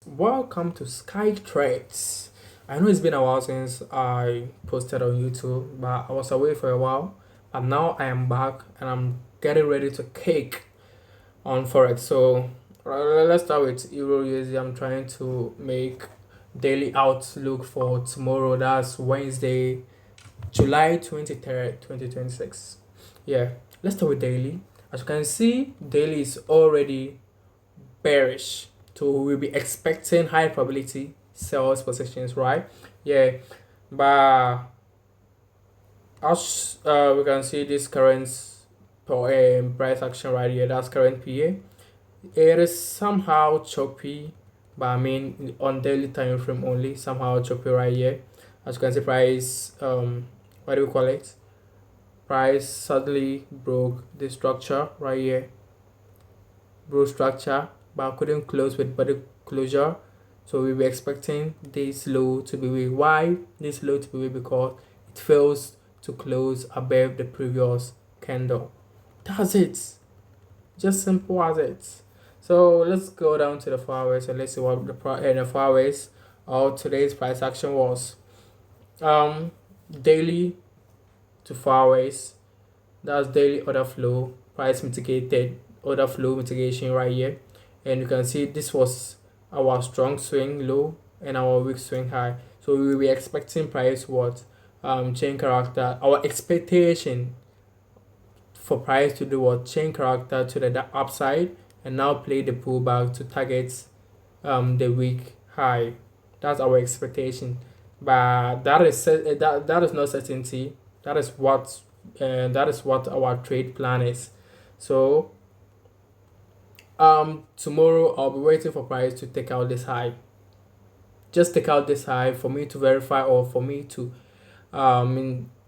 Welcome to Sky Trades. I know it's been a while since I posted on YouTube, but I was away for a while. But now I am back and I'm getting ready to kick on Forex. So let's start with Euro USD. I'm trying to make daily outlook for tomorrow. That's Wednesday, July 23rd, 2026. Yeah, let's start with daily. As you can see, daily is already bearish. So we'll be expecting high probability sales positions, right? Yeah, but as we can see this current price action right here, that's current PA. It is somehow choppy, but I mean on daily time frame only, somehow choppy right here. As you can see, price what do we call it? Price suddenly broke the structure right here, broke structure, but couldn't close with body closure. So we were expecting this low to be weak. Why this low to be weak? Because it fails to close above the previous candle. That's it. Just simple as it. So let's go down to the 4 hours and let's see what the 4 hours or today's price action was. Um, Daily to 4 hours. That's daily order flow, price mitigated order flow mitigation right here. And you can see this was our strong swing low and our weak swing high. So we will be expecting price what change character. Our expectation for price to do what change character to the upside and now play the pullback to target the weak high. That's our expectation, but that is not certainty. That is what our trade plan is. So tomorrow I'll be waiting for price to take out this high. Just take out this high for me to verify or for me to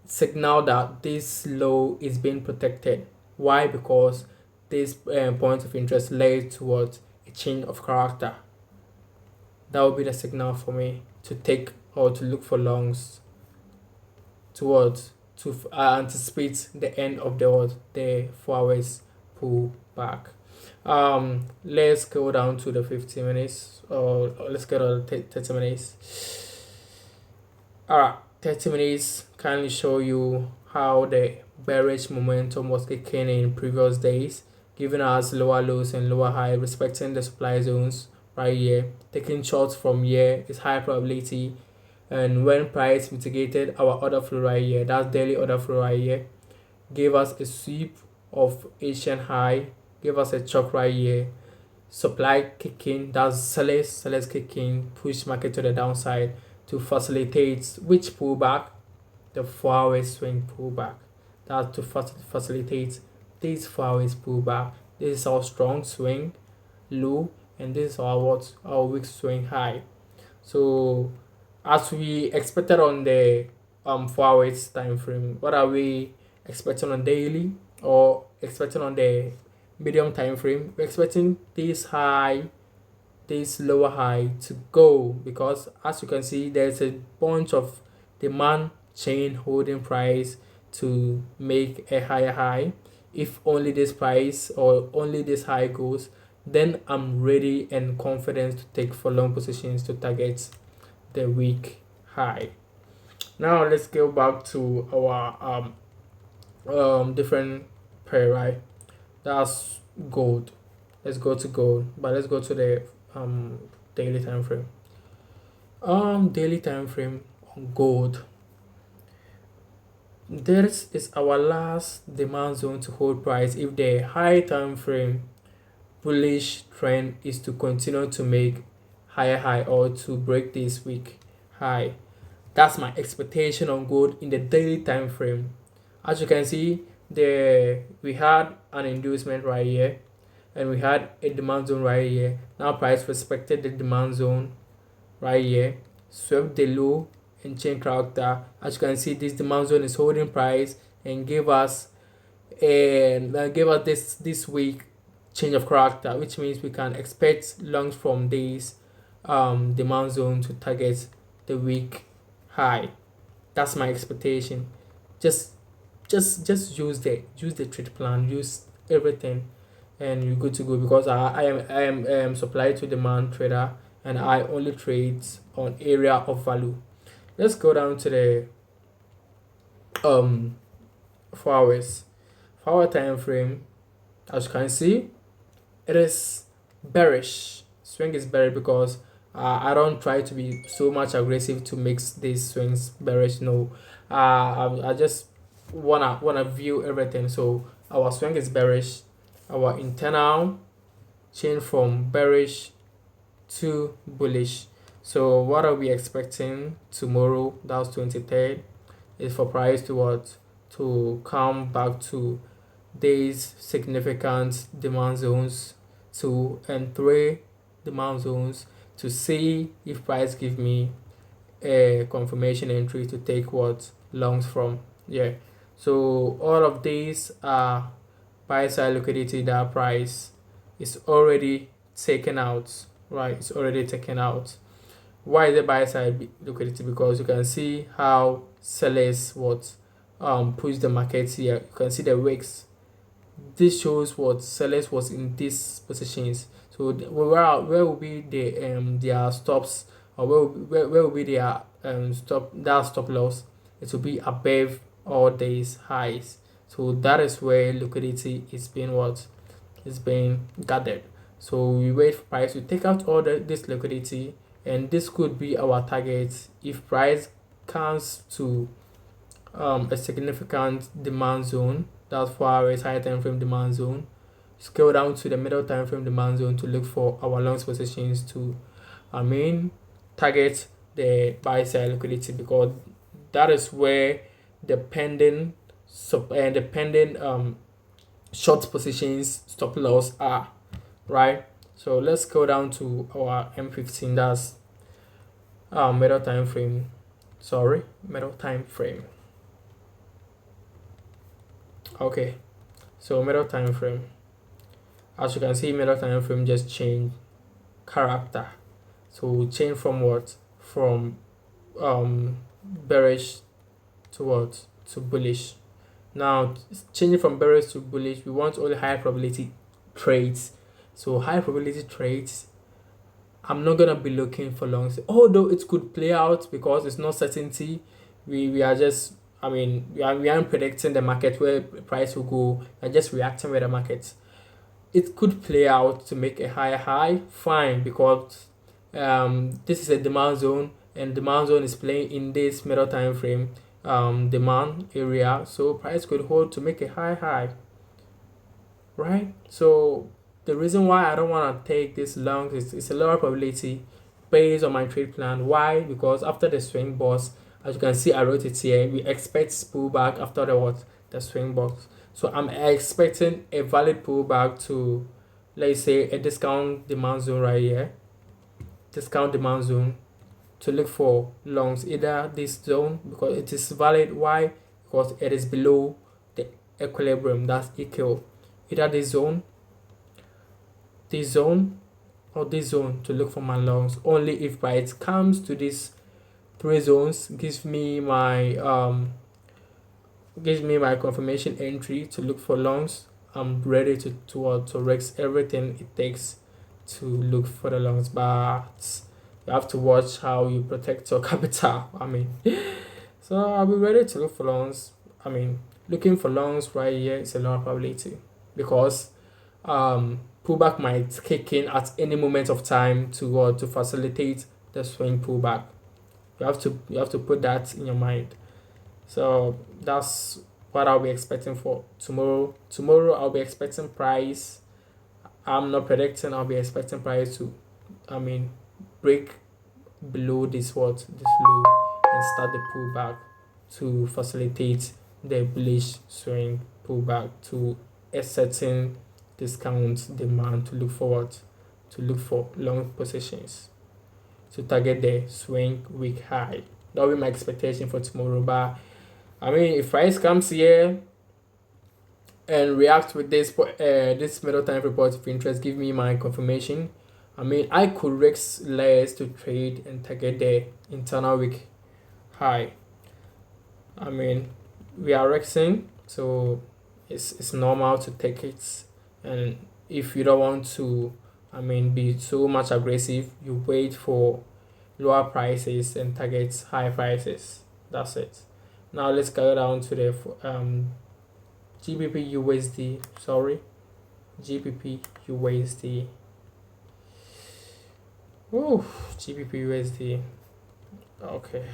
signal that this low is being protected. Why? Because this point of interest led towards a change of character. That will be the signal for me to take or to look for longs towards to anticipate the end of the 4 hours pull back. Let's go down to the 15 minutes or let's go to the 30 minutes. All right, 30 minutes kindly show you how the bearish momentum was kicking in previous days, giving us lower lows and lower high, respecting the supply zones right here. Taking shots from here is high probability. And when price mitigated our order flow right here, that's daily order flow right here, gave us a sweep of Asian high, gave us a chop right here, supply kicking, that's sellers kicking, push market to the downside to facilitate which pullback, the 4 hours swing pullback. That's to facilitate this 4 hours pullback. This is our strong swing low, and this is our weak swing high. So as we expected on the 4 hours time frame, what are we expecting on daily or expecting on the medium time frame? We're expecting this high, this lower high to go, because as you can see there's a bunch of demand chain holding price to make a higher high. If only this price or only this high goes, then I'm ready and confident to take for long positions to target the week high. Now let's go back to our different pair, right? That's gold. Let's go to gold, but let's go to the daily time frame. Daily time frame on gold. This is our last demand zone to hold price if the high time frame bullish trend is to continue to make higher high or to break this week high. That's my expectation on gold in the daily time frame. As you can see, we had an inducement right here and we had a demand zone right here. Now price respected the demand zone right here, swept the low and chain character. As you can see, this demand zone is holding price and gave us this week change of character, which means we can expect longs from this demand zone to target the week high. That's my expectation. Just just use the trade plan, use everything, and you're good to go, because I am supply to demand trader, and I only trade on area of value. Let's go down to the um 4 hours. 4 hour time frame. As you can see, it is bearish. Swing is bearish because I don't try to be so much aggressive to make these swings bearish. No, I just wanna view everything. So our swing is bearish. Our internal change from bearish to bullish. So what are we expecting tomorrow? That's 23rd. Is for price to what? To come back to these significant demand zones, 2 and 3 demand zones, to see if price give me a confirmation entry to take what longs from. Yeah, so all of these are buy side liquidity that price is already taken out, right? It's already taken out. Why is it buy side liquidity? Because you can see how sellers what push the market here. You can see the wicks. This shows what sellers was in these positions. So where will be their stops, or where will be their stop loss? It will be above all these highs. So that is where liquidity is being what is being gathered. So we wait for price to take out all this liquidity, and this could be our target if price comes to a significant demand zone. That's 4 hours high time frame demand zone. Scale down to the middle time frame demand zone to look for our long positions to target the buy side liquidity, because that is where the pending short positions stop loss are, right? So let's go down to our M15. That's middle time frame. Middle time frame. Okay, so middle time frame. As you can see, middle time frame just change character. So change from what? From bearish to what? To bullish. Now changing from bearish to bullish, we want only high probability trades. So high probability trades, I'm not gonna be looking for longs, although it could play out because it's not certainty. We are just, we aren't predicting the market where price will go, and just reacting with the market. It could play out to make a higher high, fine, because this is a demand zone, and demand zone is playing in this middle time frame demand area, so price could hold to make a high high, right? So the reason why I don't want to take this long is it's a lower probability based on my trade plan. Why? Because after the swing box, as you can see, I wrote it here, we expect pullback after the swing box. So I'm expecting a valid pullback to, let's say, a discount demand zone right here, discount demand zone, to look for longs, either this zone because it is valid. Why? Because it is below the equilibrium, that's equal. Either this zone, or this zone to look for my longs. Only if price comes to these 3 zones, gives me my confirmation entry to look for longs, I'm ready to risk everything it takes to look for the longs. But you have to watch how you protect your capital. So I'll be ready to look for longs. Looking for longs right here is a lower probability because pullback might kick in at any moment of time to facilitate the swing pullback. You have to put that in your mind. So that's what I'll be expecting for tomorrow. Tomorrow I'll be expecting price. I'm not predicting. I'll be expecting price to, break below this low and start the pullback to facilitate the bullish swing pullback to a certain discount demand to look for long positions to target the swing week high. That will be my expectation for tomorrow. But if price comes here and react with this middle time report of interest, give me my confirmation. I could risk layers to trade and target the internal week high. We are rexing, so it's normal to take it. And if you don't want to be so much aggressive. You wait for lower prices and target high prices. That's it. Now let's go down to the GBP USD. Sorry, GBP USD. Oh, GBP USD. Okay.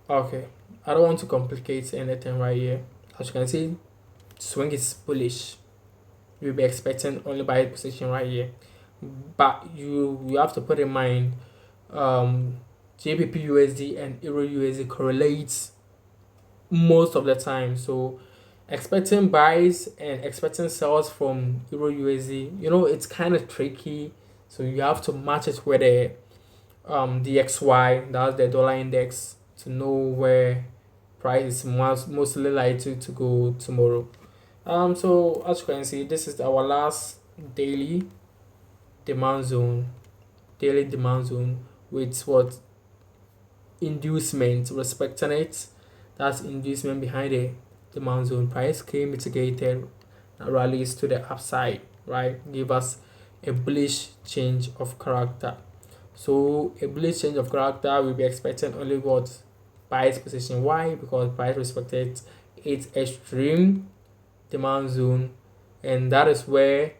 Okay. I don't want to complicate anything right here. As you can see, swing is bullish. You'll be expecting only buy position right here, but you have to put in mind, JPP USD and Euro USD correlates most of the time. So expecting buys and expecting sells from Euro USD, it's kind of tricky. So you have to match it with the DXY, that's the dollar index, to know where price is mostly likely to go tomorrow. So as you can see, this is our last daily demand zone, with what inducement respecting it. That's inducement behind the demand zone. Price came mitigated, rallies to the upside, right? Give us a bullish change of character. So a bullish change of character, we'll be expecting only what price position. Why? Because price respected its extreme demand zone, and that is where,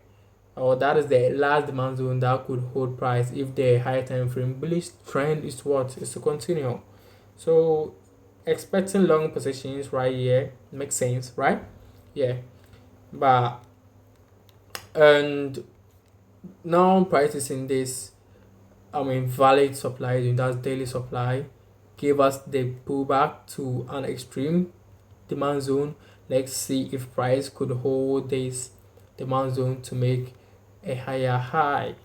or that is the last demand zone that could hold price if the higher time frame bullish trend is to continue. So expecting long positions right here makes sense, right? Yeah, but and now prices in this, valid supply zone, that's daily supply, give us the pullback to an extreme demand zone. Let's see if price could hold this demand zone to make a higher high.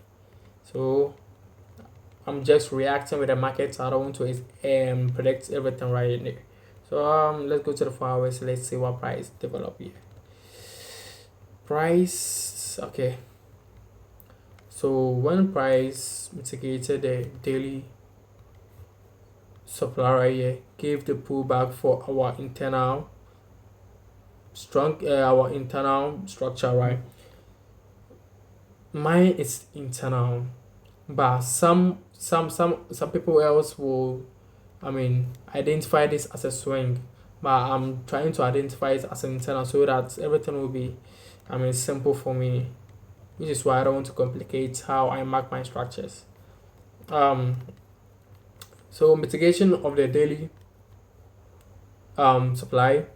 So I'm just reacting with the market. I don't want to predict everything right now. So let's go to the 4 hours. Let's see what price develop here. Price, okay. So when price mitigated the daily supply right here, gave the pullback for our internal structure, right? Mine is internal, but some people else will identify this as a swing, but I'm trying to identify it as an internal so that everything will be simple for me, which is why I don't want to complicate how I mark my structures. So mitigation of the daily supply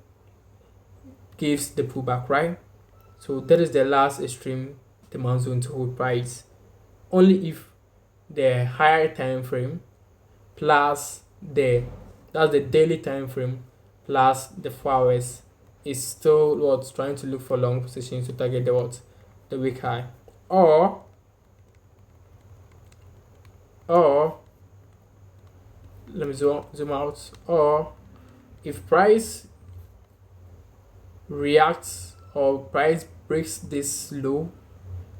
gives the pullback, right? So that is the last extreme demand zone to hold price. Only if the higher time frame plus that's the daily time frame plus the 4 hours is still trying to look for long positions to target the weak high, or let me zoom out, or if price reacts or price breaks this low,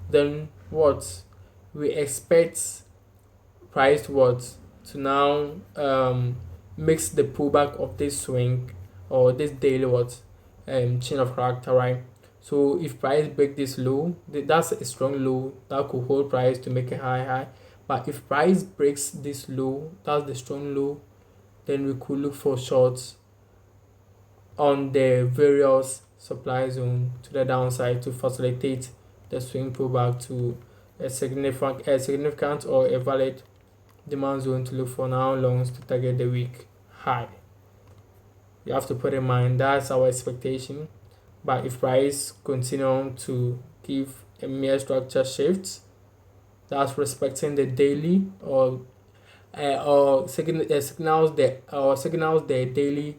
then what we expect price to now mix the pullback of this swing or this daily chain of character, right? So if price break this low, that's a strong low that could hold price to make a high. But if price breaks this low, that's the strong low, then we could look for shorts on the various supply zone to the downside to facilitate the swing pullback to a significant or a valid demand zone to look for now longs to target the week high. You have to put in mind that's our expectation. But if price continue to give a mere structure shift, that's respecting the daily signals the daily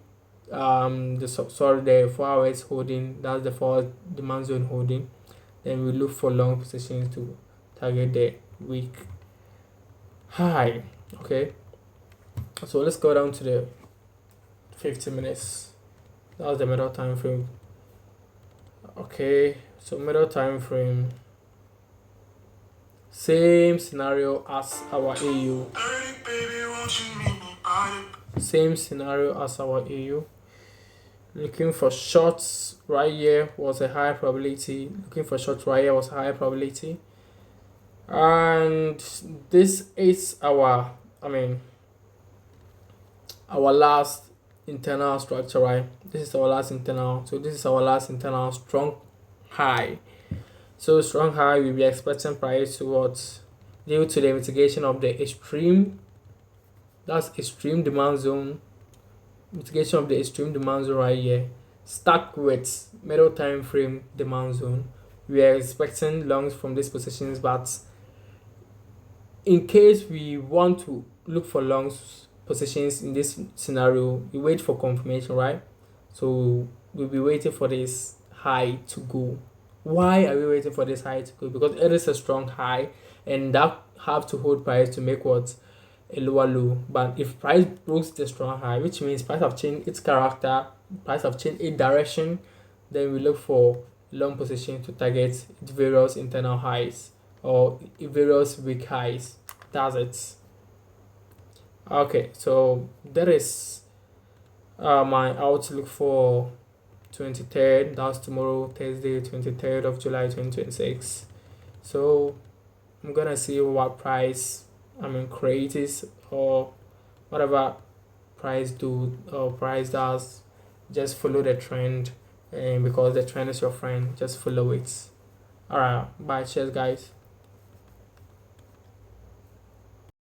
the 4 hours holding, that's the 4 demand zone holding, then we look for long positions to target the week high. Okay, so let's go down to the 50 minutes. That's the middle time frame. Okay, so middle time frame, same scenario as our AU. Looking for shorts right here was a high probability. Looking for shorts right here was a high probability. And this is our, I mean, our last internal structure, right? This is our last internal. So this is our last internal strong high. So strong high, we'll be expecting price towards due to the mitigation of the extreme, that's extreme demand zone, mitigation of the extreme demand zone right here, stuck with middle time frame demand zone. We are expecting longs from these positions, but in case we want to look for longs positions in this scenario, we wait for confirmation, right? So we'll be waiting for this high to go. Why are we waiting for this high to go? Because it is a strong high, and that have to hold price to make what a lower low. But if price breaks the strong high, which means price have changed its character, price have changed its direction, then we look for long position to target its various internal highs or various weak highs. That's it. Okay, so that is my outlook for 23rd. That's tomorrow, Thursday, 23rd of July 2026. So I'm gonna see what price creates or whatever price do or price does. Just follow the trend, and because the trend is your friend, just follow it. All right, bye, cheers, guys.